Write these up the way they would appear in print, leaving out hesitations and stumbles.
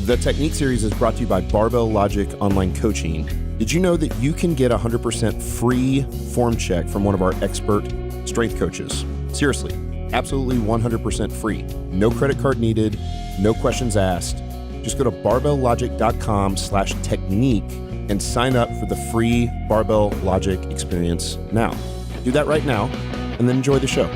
The Technique series is brought to you by Barbell Logic Online Coaching. Did you know that you can get a 100% free form check from one of our expert strength coaches? Seriously, absolutely 100% free. No credit card needed, no questions asked. Just go to barbellogic.com/technique and sign up for the free Barbell Logic experience now. Do that right now and then enjoy the show.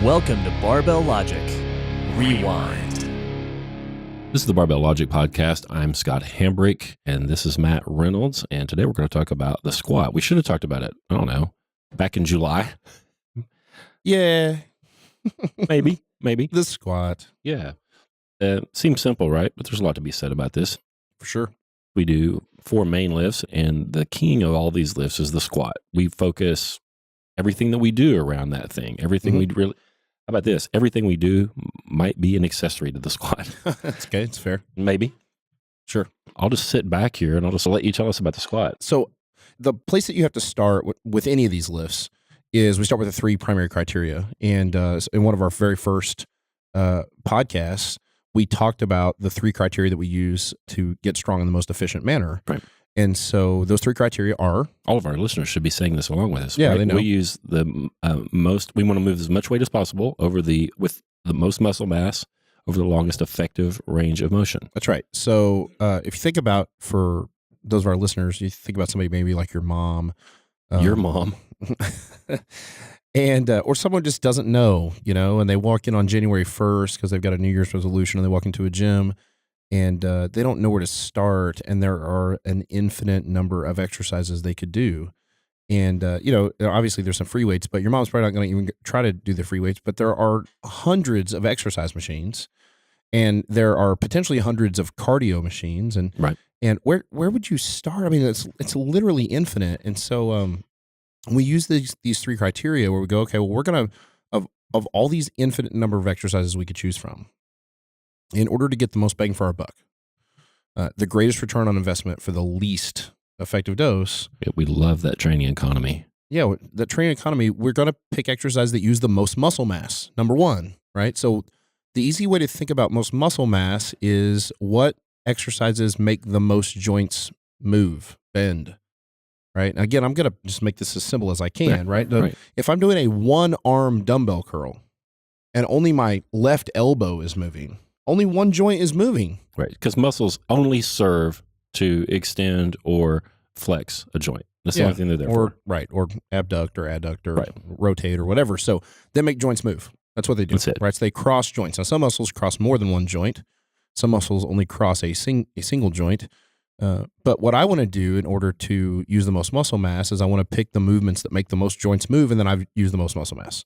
Welcome to Barbell Logic Rewind. This is the Barbell Logic Podcast. I'm Scott Hamre, and this is Matt Reynolds. And today we're going to talk about the squat. We should have talked about it, I don't know, back in July. Yeah. Maybe. The squat. Yeah. Seems simple, right? But there's a lot to be said about this. For sure. We do 4 main lifts, and the king of all these lifts is the squat. We focus everything that we do around that thing. Everything we really... How about this? Everything we do might be an accessory to the squat. That's okay. It's fair. Maybe. Sure. I'll just sit back here and I'll just let you tell us about the squat. So the place that you have to start with any of these lifts is we start with the 3 primary criteria. And in one of our very first podcasts, we talked about the 3 criteria that we use to get strong in the most efficient manner. Right. And so those 3 criteria are... All of our listeners should be saying this along with us. Yeah, right? they know. We use the we want to move as much weight as possible with the most muscle mass over the longest effective range of motion. That's right. So if you think about, for those of our listeners, you think about somebody maybe like your mom. Your mom. And or someone just doesn't know, and they walk in on January 1st because they've got a New Year's resolution and they walk into a gym and they don't know where to start, and there are an infinite number of exercises they could do. And, obviously there's some free weights, but your mom's probably not going to even try to do the free weights, but there are hundreds of exercise machines, and there are potentially hundreds of cardio machines. And, right. And where would you start? I mean, it's literally infinite. And so we use these 3 criteria where we go, okay, well, we're going to, of all these infinite number of exercises we could choose from, in order to get the most bang for our buck, the greatest return on investment for the least effective dose. Yeah, we love that training economy. Yeah, that training economy, we're going to pick exercises that use the most muscle mass, number 1, right? So the easy way to think about most muscle mass is what exercises make the most joints move, bend, right? And again, I'm going to just make this as simple as I can, right? Right. If I'm doing a 1-arm dumbbell curl and only my left elbow is moving, only one joint is moving. Right, because muscles only serve to extend or flex a joint. That's the only thing they're there for. Right, or abduct or adduct or right. rotate or whatever. So they make joints move. That's what they do. That's it. Right, so they cross joints. Now, some muscles cross more than one joint. Some muscles only cross a single joint. But what I want to do in order to use the most muscle mass is I want to pick the movements that make the most joints move, and then I use the most muscle mass.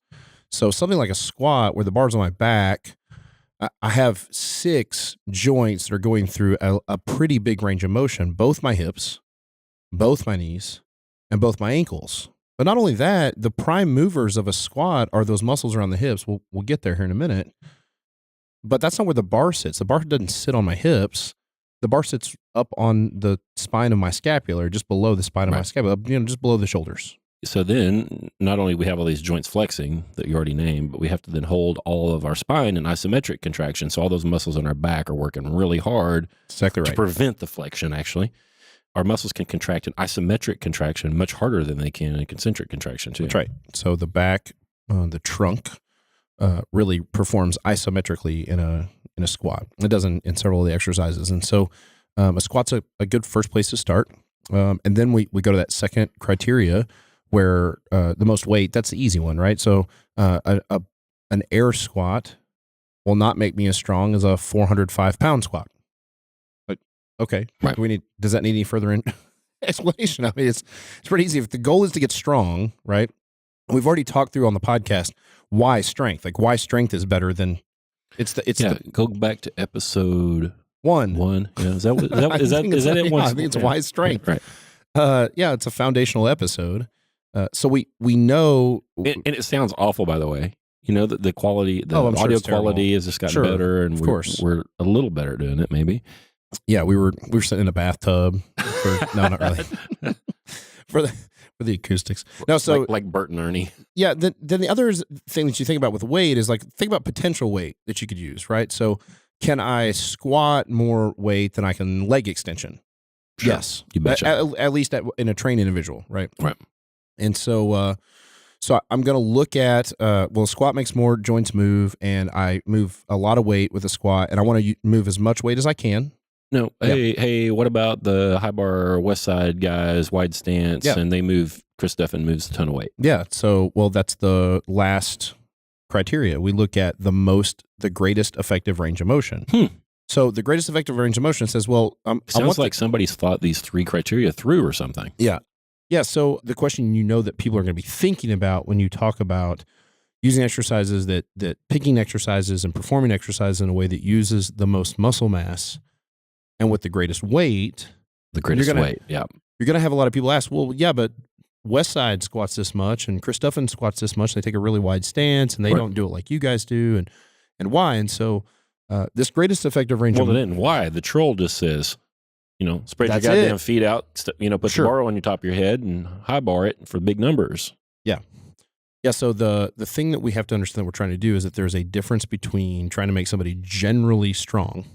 So something like a squat where the bar's on my back, I have 6 joints that are going through a pretty big range of motion, both my hips, both my knees, and both my ankles. But not only that, the prime movers of a squat are those muscles around the hips. We'll get there here in a minute. But that's not where the bar sits. The bar doesn't sit on my hips. The bar sits up on the spine of my scapula, just below the spine of my scapula, just below the shoulders. So then, not only we have all these joints flexing that you already named, but we have to then hold all of our spine in isometric contraction. So all those muscles on our back are working really hard Exactly right. to prevent the flexion, actually. Our muscles can contract in isometric contraction much harder than they can in concentric contraction, too. That's right. So the back, the trunk, really performs isometrically in a squat. It does in several of the exercises. And so a squat's a good first place to start. And then we go to that second criteria, where the most weight, that's the easy one, right? So an air squat will not make me as strong as a 405-pound squat. Like, okay, right. Does that need any further explanation? I mean, it's pretty easy. If the goal is to get strong, right? We've already talked through on the podcast why strength. Like, why strength is better than go back to episode 1. Yeah, is that it? Yeah, I think it's why strength. Right. Yeah, it's a foundational episode. So we know, and it sounds awful, by the way. You know, the quality, the I'm sure audio it's terrible. quality has just gotten Sure, better, and of course. we're a little better at doing it, maybe. Yeah, we were sitting in a bathtub for no, not really. for the acoustics. No, so like Bert and Ernie. yeah, then the other thing that you think about with weight is like think about potential weight that you could use, right? So can I squat more weight than I can leg extension? Sure. Yes, You betcha. At least in a trained individual, right? Right. And so I'm going to look at squat makes more joints move, and I move a lot of weight with a squat, and I want to move as much weight as I can. No, hey, what about the high bar West Side guys, wide stance, and they move? Chris Steffen moves a ton of weight. Yeah. So, that's the last criteria. We look at the greatest effective range of motion. So the greatest effective range of motion says, sounds like somebody's thought these 3 criteria through or something. Yeah. Yeah. So the question that people are going to be thinking about when you talk about using exercises that picking exercises and performing exercises in a way that uses the most muscle mass and with the greatest weight. The greatest weight, yeah. You're going to have a lot of people ask, well, yeah, but West Side squats this much and Chris Steffen squats this much. They take a really wide stance and they don't do it like you guys do. And why? And so this greatest effective range. Well, then why? The troll just says, spread your goddamn feet out, put the bar on your top of your head and high bar it for big numbers. Yeah. Yeah. So the thing that we have to understand that we're trying to do is that there's a difference between trying to make somebody generally strong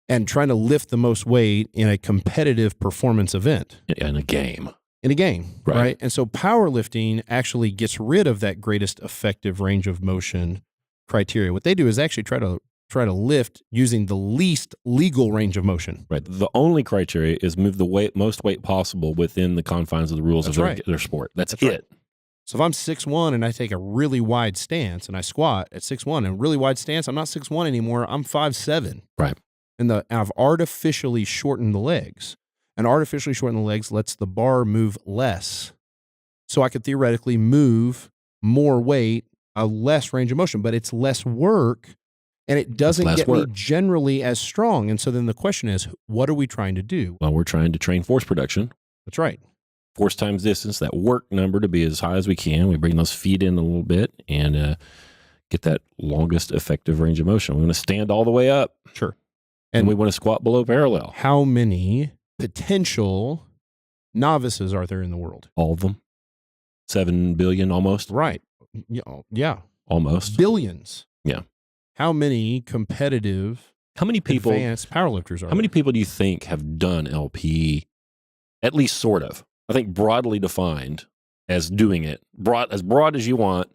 and trying to lift the most weight in a competitive performance event. In a game. Right? And so powerlifting actually gets rid of that greatest effective range of motion criteria. What they do is actually try to lift using the least legal range of motion. Right. The only criteria is move the most weight possible within the confines of the rules of their sport. That's it. Right. So if I'm 6'1" and I take a really wide stance and I squat at 6'1", and really wide stance, I'm not 6'1" anymore. I'm 5'7". Right. And I've artificially shortened the legs. And artificially shorten the legs lets the bar move less. So I could theoretically move more weight, a less range of motion, but it's less work. And it doesn't get me generally as strong. And so then the question is, what are we trying to do? Well, we're trying to train force production. That's right. Force times distance, that work number to be as high as we can. We bring those feet in a little bit and get that longest effective range of motion. We want to stand all the way up. Sure. And we want to squat below parallel. How many potential novices are there in the world? All of them. 7 billion almost. Right. Yeah. Almost. Billions. Yeah. How many competitive, advanced powerlifters are How many people do you think have done LP, at least sort of? I think broadly defined as doing it, as broad as you want.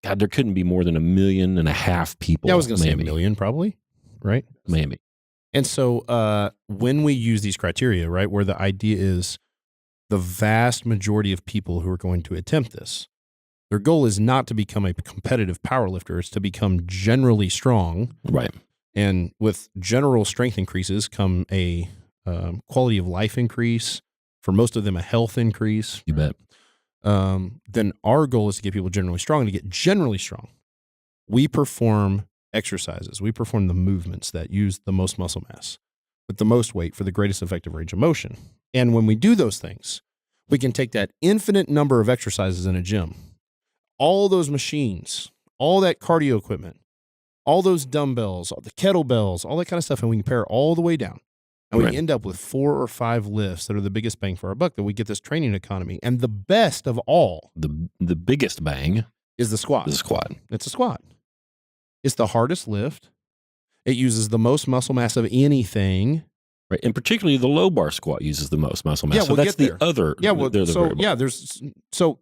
God, there couldn't be more than 1.5 million people. Yeah, I was going to say 1 million probably, right? Maybe. And so when we use these criteria, right, where the idea is the vast majority of people who are going to attempt this, their goal is not to become a competitive powerlifter. It's to become generally strong. Right. And with general strength increases come a quality of life increase. For most of them, a health increase. You bet. Then our goal is to get people generally strong. And to get generally strong, we perform exercises. We perform the movements that use the most muscle mass with the most weight for the greatest effective range of motion. And when we do those things, we can take that infinite number of exercises in a gym, all those machines, all that cardio equipment, all those dumbbells, all the kettlebells, all that kind of stuff, and we can pare it all the way down. And we end up with 4 or 5 lifts that are the biggest bang for our buck, that we get this training economy. And the best of all, the biggest bang is the squat. The squat. It's a squat. It's the hardest lift. It uses the most muscle mass of anything. Right. And particularly the low bar squat uses the most muscle mass. Yeah, so that's the other. Yeah. Well, variable. So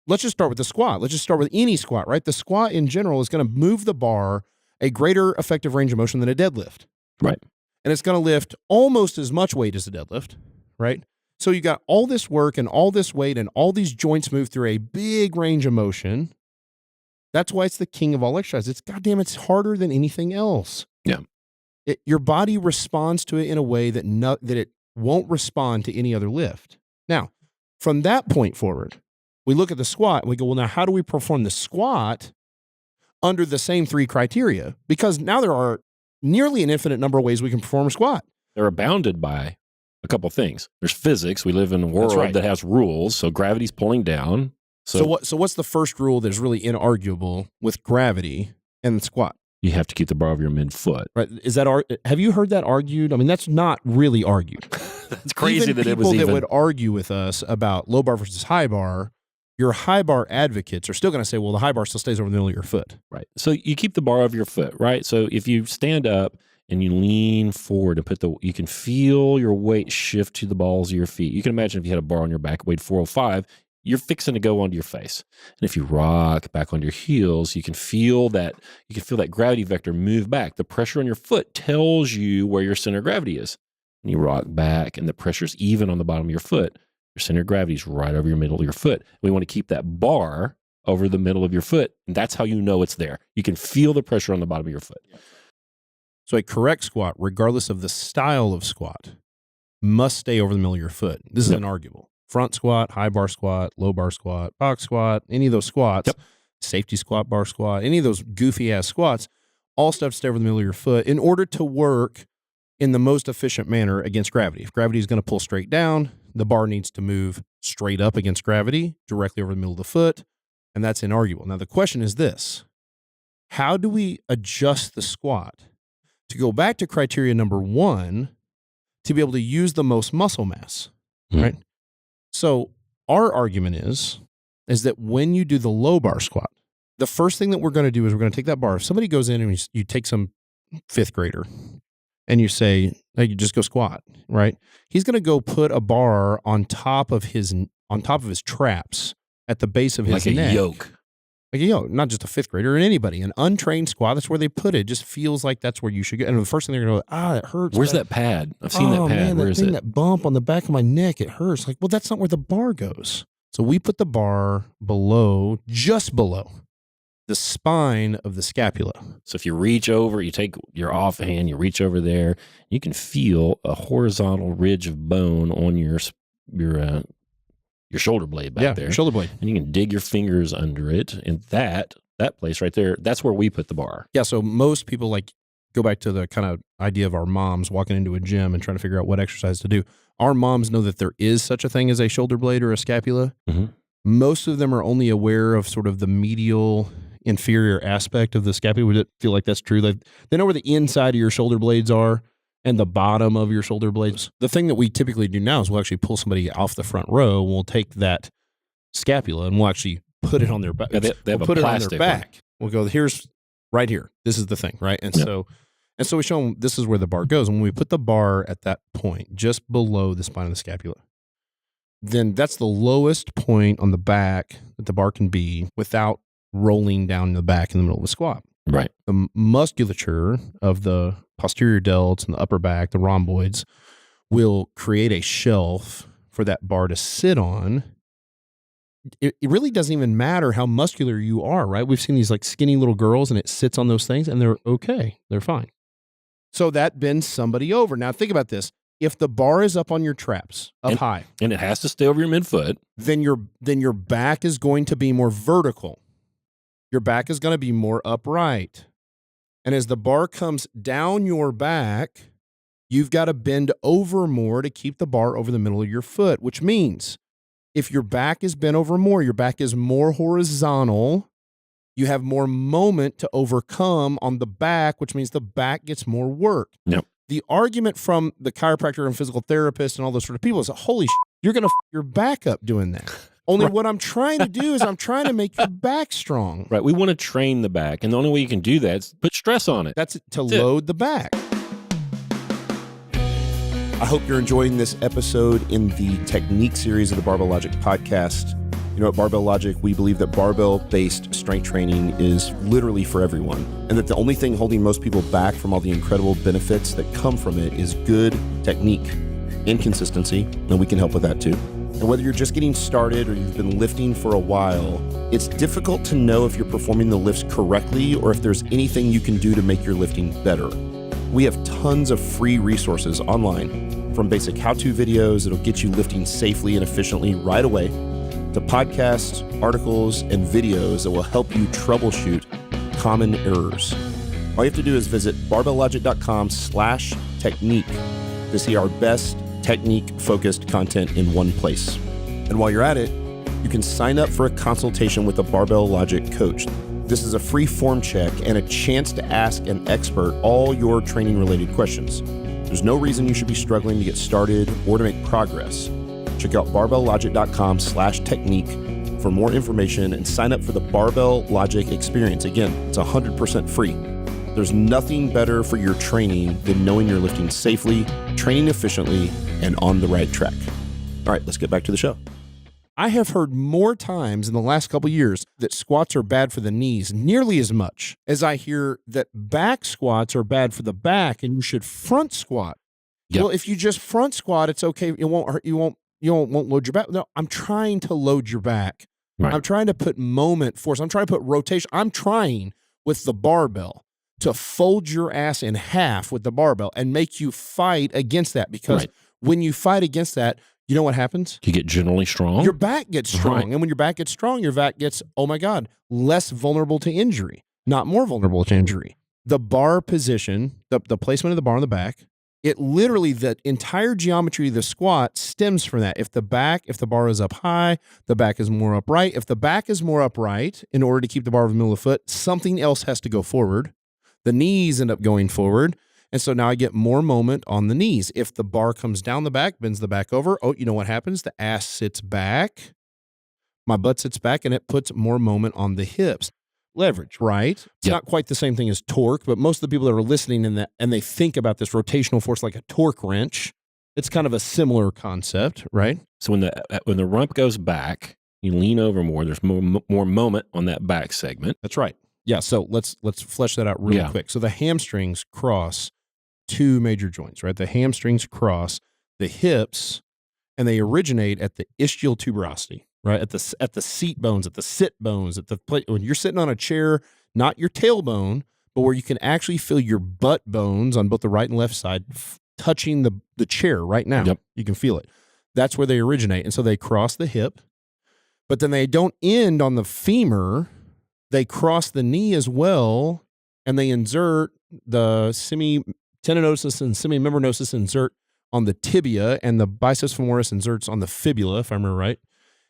let's just start with the squat. Let's just start with any squat, right? The squat in general is going to move the bar a greater effective range of motion than a deadlift. Right. And it's going to lift almost as much weight as a deadlift, right? So you got all this work and all this weight and all these joints move through a big range of motion. That's why it's the king of all exercises. It's harder than anything else. Yeah. Your body responds to it in a way that it won't respond to any other lift. Now, from that point forward, we look at the squat and we go, well, now how do we perform the squat under the same 3 criteria? Because now there are nearly an infinite number of ways we can perform a squat. They're bounded by a couple things. There's physics. We live in a world that has rules. So gravity's pulling down. So what's the first rule that's really inarguable with gravity and the squat? You have to keep the bar over your midfoot. Right? Have you heard that argued? I mean, that's not really argued. That's crazy Even that it was people even. that would argue with us about low bar versus high bar, your high bar advocates are still going to say, well, the high bar still stays over the middle of your foot. Right. So you keep the bar over your foot, right? So if you stand up and you lean forward and you can feel your weight shift to the balls of your feet. You can imagine if you had a bar on your back, weighed 405, you're fixing to go onto your face. And if you rock back on your heels, you can feel that gravity vector move back. The pressure on your foot tells you where your center of gravity is. And you rock back and the pressure's even on the bottom of your foot. Your center of gravity is right over your middle of your foot. We want to keep that bar over the middle of your foot. And that's how you know it's there. You can feel the pressure on the bottom of your foot. So a correct squat, regardless of the style of squat, must stay over the middle of your foot. This is inarguable. Front squat, high bar squat, low bar squat, box squat, any of those squats, safety squat, bar squat, any of those goofy ass squats, all stuff to stay over the middle of your foot in order to work in the most efficient manner against gravity. If gravity is going to pull straight down, the bar needs to move straight up against gravity, directly over the middle of the foot, and that's inarguable. Now the question is this: how do we adjust the squat to go back to criteria number 1 to be able to use the most muscle mass, right? So our argument is that when you do the low bar squat, the first thing that we're going to do is we're going to take that bar. If somebody goes in and you take some 5th grader and you say, hey, you just go squat, right? He's going to go put a bar on top of his traps at the base of his neck. Like a yoke. Like a yoke, not just a 5th grader or anybody. An untrained squat, that's where they put it. It just feels like that's where you should go. And the first thing they're going to go, that hurts. Where's that pad? I've seen that pad. Man, Where is it? That bump on the back of my neck, it hurts. Like, well, that's not where the bar goes. So we put the bar just below the spine of the scapula. So if you reach over, you take your offhand, you reach over there, you can feel a horizontal ridge of bone on your shoulder blade back there. Shoulder blade. And you can dig your fingers under it. And that place right there, that's where we put the bar. Yeah. So most people go back to the kind of idea of our moms walking into a gym and trying to figure out what exercise to do. Our moms know that there is such a thing as a shoulder blade or a scapula. Mm-hmm. Most of them are only aware of sort of the medial inferior aspect of the scapula. Would it feel like that's true? They know where the inside of your shoulder blades are and the bottom of your shoulder blades. The thing that we typically do now is we'll actually pull somebody off the front row. We'll take that scapula and we'll actually put it on their back. Yeah, they have we'll put it on their plastic back. We'll go, here's right here. This is the thing, right? And so we show them this is where the bar goes. And when we put the bar at that point, just below the spine of the scapula, then that's the lowest point on the back that the bar can be without rolling down the back in the middle of a squat. Right. The musculature of the posterior delts and the upper back, the rhomboids, will create a shelf for that bar to sit on. It really doesn't even matter how muscular you are, right? We've seen these skinny little girls and it sits on those things and they're okay. They're fine. So that bends somebody over. Now think about this. If the bar is up on your traps, high. And it has to stay over your midfoot. Then your back is going to be more vertical. Your back is going to be more upright. And as the bar comes down your back, you've got to bend over more to keep the bar over the middle of your foot, which means if your back is bent over more, your back is more horizontal, you have more moment to overcome on the back, which means the back gets more work. Yep. The argument from the chiropractor and physical therapist and all those sort of people is, holy shit, you're going to your back up doing that. Only what I'm trying to do is I'm trying to make your back strong. Right. We want to train the back. And the only way you can do that is put stress on it. That's to load the back. I hope you're enjoying this episode in the technique series of the Barbell Logic podcast. You know, at Barbell Logic, we believe that barbell-based strength training is literally for everyone, and that the only thing holding most people back from all the incredible benefits that come from it is good technique and consistency, and we can help with that too. And whether you're just getting started or you've been lifting for a while, it's difficult to know if you're performing the lifts correctly or if there's anything you can do to make your lifting better. We have tons of free resources online, from basic how-to videos that'll get you lifting safely and efficiently right away, to podcasts, articles, and videos that will help you troubleshoot common errors. All you have to do is visit barbelllogic.com/technique to see our best technique-focused content in one place. And while you're at it, you can sign up for a consultation with a Barbell Logic coach. This is a free form check and a chance to ask an expert all your training-related questions. There's no reason you should be struggling to get started or to make progress. Check out barbelllogic.com/technique for more information and sign up for the Barbell Logic experience. Again, it's 100% free. There's nothing better for your training than knowing you're lifting safely, training efficiently, and on the right track. All right, let's get back to the show. I have heard more times in the last couple of years that squats are bad for the knees, nearly as much as I hear that back squats are bad for the back and you should front squat. Yep. Well, if you just front squat, it's okay. It won't hurt. You won't load your back. No, I'm trying to load your back. Right. I'm trying to put moment force. I'm trying to put rotation. I'm trying with the barbell to fold your ass in half with the barbell and make you fight against that, because when you fight against that, you know what happens? You get generally strong. Your back gets strong. Right. And when your back gets strong, your back gets, oh my God, less vulnerable to injury, not more vulnerable to injury. The bar position, the placement of the bar on the back, it literally, the entire geometry of the squat stems from that. If the bar is up high, the back is more upright. If the back is more upright, in order to keep the bar over the middle of the foot, something else has to go forward. The knees end up going forward. And so now I get more moment on the knees. If the bar comes down the back, bends the back over, oh, you know what happens? The ass sits back, my butt sits back, and it puts more moment on the hips. Leverage, right? It's not quite the same thing as torque, but most of the people that are listening and they think about this rotational force like a torque wrench, it's kind of a similar concept, right? So when the rump goes back, you lean over more. There's more moment on that back segment. That's right. Yeah. So let's flesh that out really quick. So the hamstrings cross two major joints, right? The hamstrings cross the hips, and they originate at the ischial tuberosity, right? At the seat bones, at the sit bones, at the when you're sitting on a chair, not your tailbone, but where you can actually feel your butt bones on both the right and left side touching the chair right now. Yep. You can feel it. That's where they originate. And so they cross the hip, but then they don't end on the femur. They cross the knee as well, and they insert the semitendinosus and semimembranosus insert on the tibia, and the biceps femoris inserts on the fibula, if I remember right.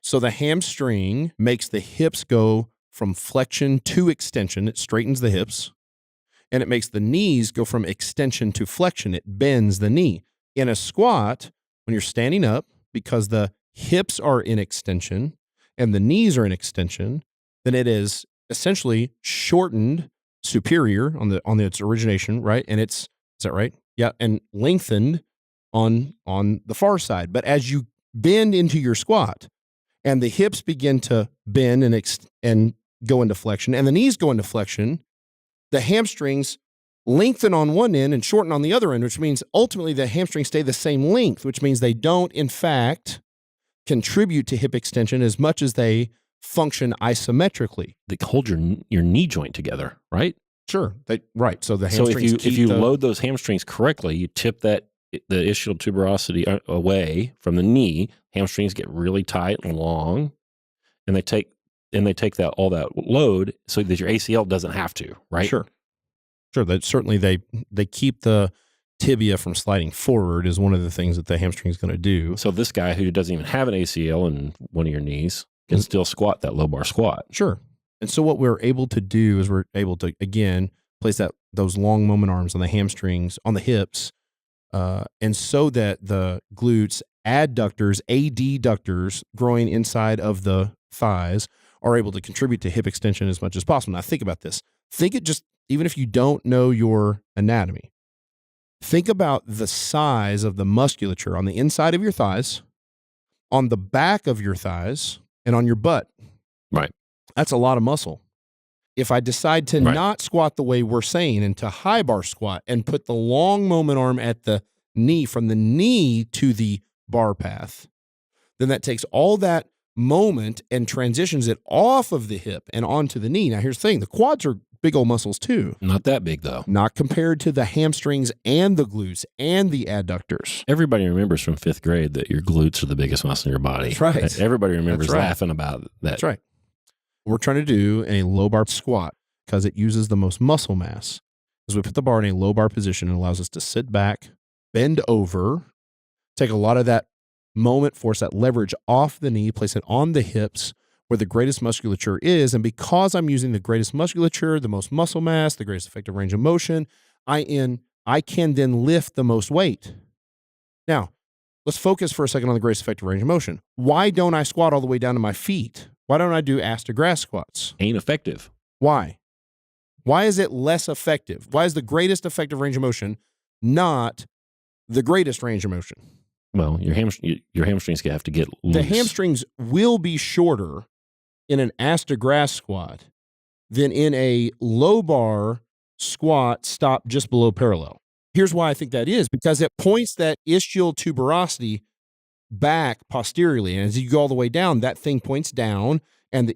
So the hamstring makes the hips go from flexion to extension. It straightens the hips, and it makes the knees go from extension to flexion. It bends the knee. In a squat, when you're standing up, because the hips are in extension and the knees are in extension, then it is essentially shortened superior on its origination, right? And is that right? Yeah, and lengthened on the far side. But as you bend into your squat, and the hips begin to bend and go into flexion, and the knees go into flexion, the hamstrings lengthen on one end and shorten on the other end, which means ultimately the hamstrings stay the same length, which means they don't, in fact, contribute to hip extension as much as they function isometrically. They hold your knee joint together, right? Sure. Right. So the So hamstrings if you load those hamstrings correctly, you tip the ischial tuberosity away from the knee. Hamstrings get really tight and long, and they take that all that load so that your ACL doesn't have to, right? Sure. That certainly they keep the tibia from sliding forward is one of the things that the hamstring is going to do. So this guy who doesn't even have an ACL in one of your knees can still squat that low bar squat. Sure. And so what we're able to do is we're able to, again, place those long moment arms on the hamstrings, on the hips, and so that the glutes, adductors growing inside of the thighs are able to contribute to hip extension as much as possible. Now think about this. Even if you don't know your anatomy, think about the size of the musculature on the inside of your thighs, on the back of your thighs, and on your butt. Right. That's a lot of muscle. If I decide to not squat the way we're saying and to high bar squat and put the long moment arm at the knee, from the knee to the bar path, then that takes all that moment and transitions it off of the hip and onto the knee. Now here's the thing. The quads are big old muscles too. Not that big though. Not compared to the hamstrings and the glutes and the adductors. Everybody remembers from 5th grade that your glutes are the biggest muscle in your body. That's right. Everybody remembers laughing about that. That's right. We're trying to do a low bar squat because it uses the most muscle mass. As we put the bar in a low bar position, it allows us to sit back, bend over, take a lot of that moment, force that leverage off the knee, place it on the hips where the greatest musculature is. And because I'm using the greatest musculature, the most muscle mass, the greatest effective range of motion, I can then lift the most weight. Now, let's focus for a second on the greatest effective range of motion. Why don't I squat all the way down to my feet? Why don't I do ass to grass squats? Ain't effective. Why? Why is it less effective? Why is the greatest effective range of motion not the greatest range of motion? Well, your hamstrings have to get loose. The hamstrings will be shorter in an ass to grass squat than in a low bar squat stopped just below parallel. Here's why I think that is, because it points that ischial tuberosity back posteriorly. And as you go all the way down, that thing points down and the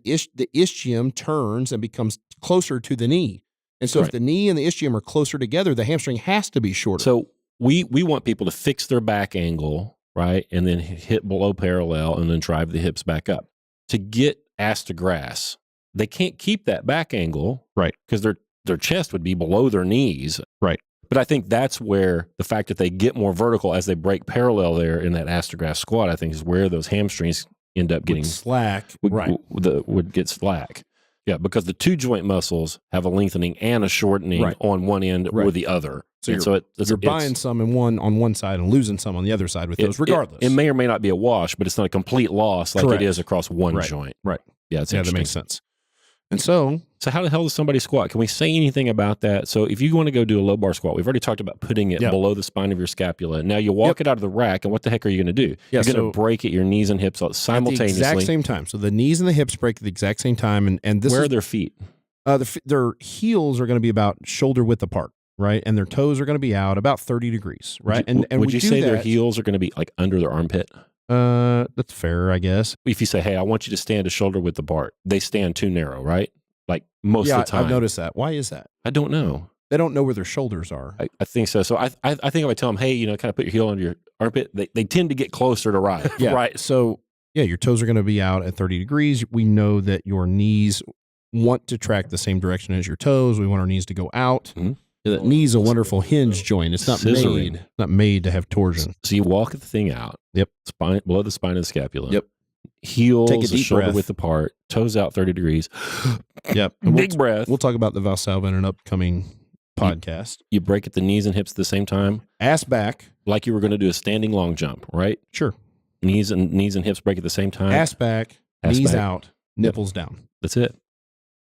ischium turns and becomes closer to the knee. And so if the knee and the ischium are closer together, the hamstring has to be shorter. So we want people to fix their back angle, right? And then hit below parallel and then drive the hips back up. To get ass to grass, they can't keep that back angle, right? Because their chest would be below their knees. Right. But I think that's where the fact that they get more vertical as they break parallel there in that ass to grass squat, I think is where those hamstrings end up getting slack. Would get slack. Yeah, because the two joint muscles have a lengthening and a shortening on one end or the other. So you're buying some on one side and losing some on the other side with those regardless. It may or may not be a wash, but it's not a complete loss like it is across one joint. Right. Yeah, that makes sense. And so how the hell does somebody squat? Can we say anything about that? So if you want to go do a low bar squat, we've already talked about putting it below the spine of your scapula. Now you walk it out of the rack, and what the heck are you going to do? You're going to break at your knees and hips simultaneously. At the exact same time. So the knees and the hips break at the exact same time. And this Where are their feet? Their heels are going to be about shoulder width apart, right? And their toes are going to be out about 30 degrees, right? Would you say their heels are going to be like under their armpit? That's fair, I guess. If you say, hey, I want you to stand a shoulder width apart, they stand too narrow, right? Like most of the time. I've noticed that. Why is that? I don't know. They don't know where their shoulders are. I think so. So I think if I tell them, hey, kind of put your heel under your armpit, they tend to get closer to right. Right. So your toes are going to be out at 30 degrees. We know that your knees want to track the same direction as your toes. We want our knees to go out. Mm-hmm. The knee's a wonderful hinge joint. It's not made to have torsion. So you walk the thing out. Yep. Spine below the spine of the scapula. Yep. Heels, take a deep shoulder breath. width apart, toes out 30 degrees. Yep. Big breath. We'll talk about the Valsalva in an upcoming podcast. You break at the knees and hips at the same time. Ass back. Like you were going to do a standing long jump, right? Sure. Knees and hips break at the same time. Ass back, knees out, nipples down. That's it.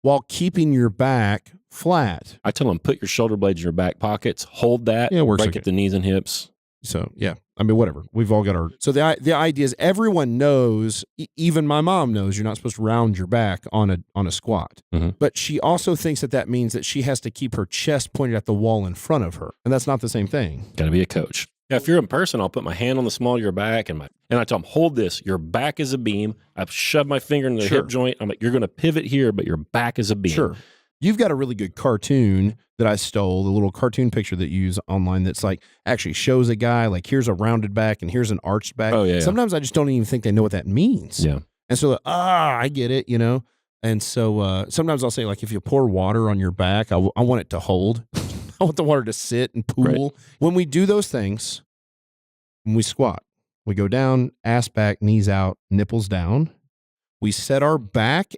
While keeping your back flat. I tell them, put your shoulder blades in your back pockets, hold that, break at the knees and hips. So, whatever. We've all got our... So the idea is everyone knows, even my mom knows, you're not supposed to round your back on a squat. Mm-hmm. But she also thinks that means that she has to keep her chest pointed at the wall in front of her. And that's not the same thing. Got to be a coach. Yeah, if you're in person, I'll put my hand on the small of your back and I tell them, hold this. Your back is a beam. I've shoved my finger in the hip joint. I'm like, you're going to pivot here, but your back is a beam. Sure. You've got a really good cartoon that I stole, the little cartoon picture that you use online that's like actually shows a guy, like here's a rounded back and here's an arched back. Oh, yeah. Sometimes I just don't even think they know what that means. Yeah. And so, I get it, And so sometimes I'll say, like, if you pour water on your back, I want it to hold. I want the water to sit and pool. Right. When we do those things, when we squat, we go down, ass back, knees out, nipples down. We set our back.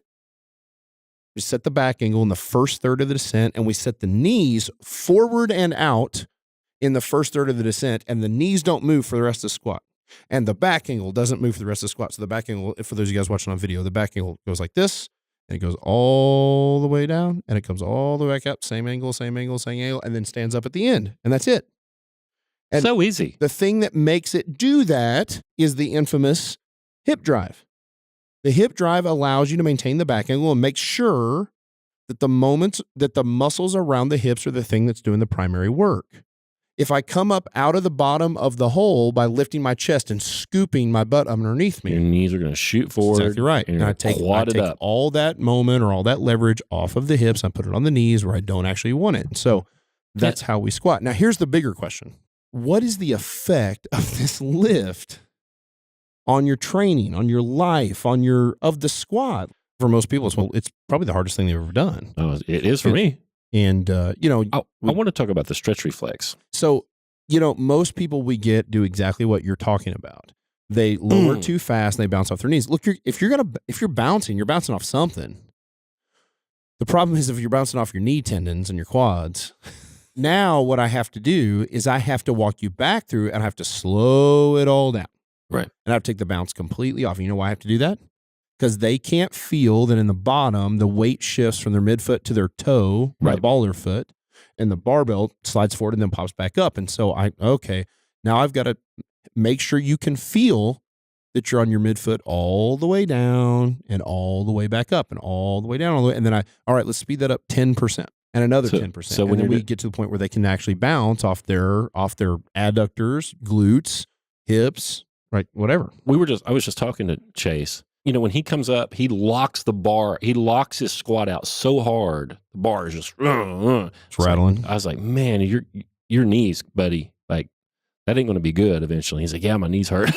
We set the back angle in the first third of the descent, and we set the knees forward and out in the first third of the descent, and the knees don't move for the rest of the squat. And the back angle doesn't move for the rest of the squat. So the back angle, for those of you guys watching on video, the back angle goes like this, and it goes all the way down, and it comes all the way back up, same angle, and then stands up at the end. And that's it. And so easy. The thing that makes it do that is the infamous hip drive. The hip drive allows you to maintain the back angle and make sure that the muscles around the hips are the thing that's doing the primary work. If I come up out of the bottom of the hole by lifting my chest and scooping my butt underneath me, your knees are going to shoot forward. That's exactly right. And I take all that moment or all that leverage off of the hips. I put it on the knees where I don't actually want it. So that's how we squat. Now, here's the bigger question. What is the effect of this lift on your training, on your life, of the squat? For most people, it's probably the hardest thing they've ever done. Oh, it is for me. And, I want to talk about the stretch reflex. So, most people we get do exactly what you're talking about. They lower too fast and they bounce off their knees. Look, if you're bouncing, you're bouncing off something. The problem is if you're bouncing off your knee tendons and your quads. Now what I have to do is I have to walk you back through and I have to slow it all down. Right. And I have to take the bounce completely off. You know why I have to do that? Because they can't feel that in the bottom, the weight shifts from their midfoot to their toe, Right. the ball of their foot, and the barbell slides forward and then pops back up. And so now I've got to make sure you can feel that you're on your midfoot all the way down and all the way back up and all the way down. And then all right, let's speed that up 10% and another 10%. So and when then we get to the point where they can actually bounce off their adductors, glutes, hips, right, whatever. I was just talking to Chase. You know, when he comes up, he locks the bar. He locks his squat out so hard, the bar is just It's rattling. I was like, man, your knees, buddy, like that ain't going to be good eventually. He's like, yeah, my knees hurt.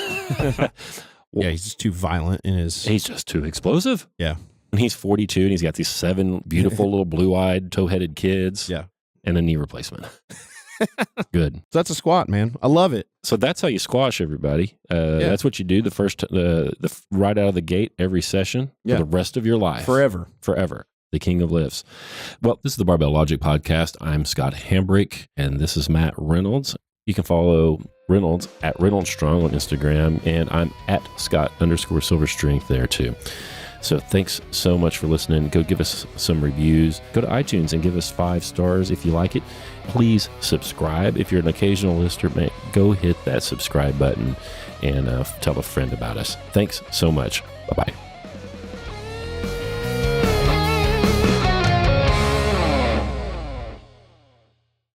Yeah, he's just too violent in his. He's just too explosive. Yeah. And he's 42 and he's got these 7 beautiful little blue-eyed, toe-headed kids. Yeah. And a knee replacement. Good. So that's a squat, man. I love it. So that's how you squash, everybody. That's what you do the right out of the gate every session for the rest of your life. Forever. The king of lifts. Well, this is the Barbell Logic Podcast. I'm Scott Hamre, and this is Matt Reynolds. You can follow Reynolds at Reynolds Strong on Instagram, and I'm at Scott_Silverstrength there too. So thanks so much for listening. Go give us some reviews. Go to iTunes and give us 5 stars if you like it. Please subscribe. If you're an occasional listener, man, go hit that subscribe button and tell a friend about us. Thanks so much. Bye-bye.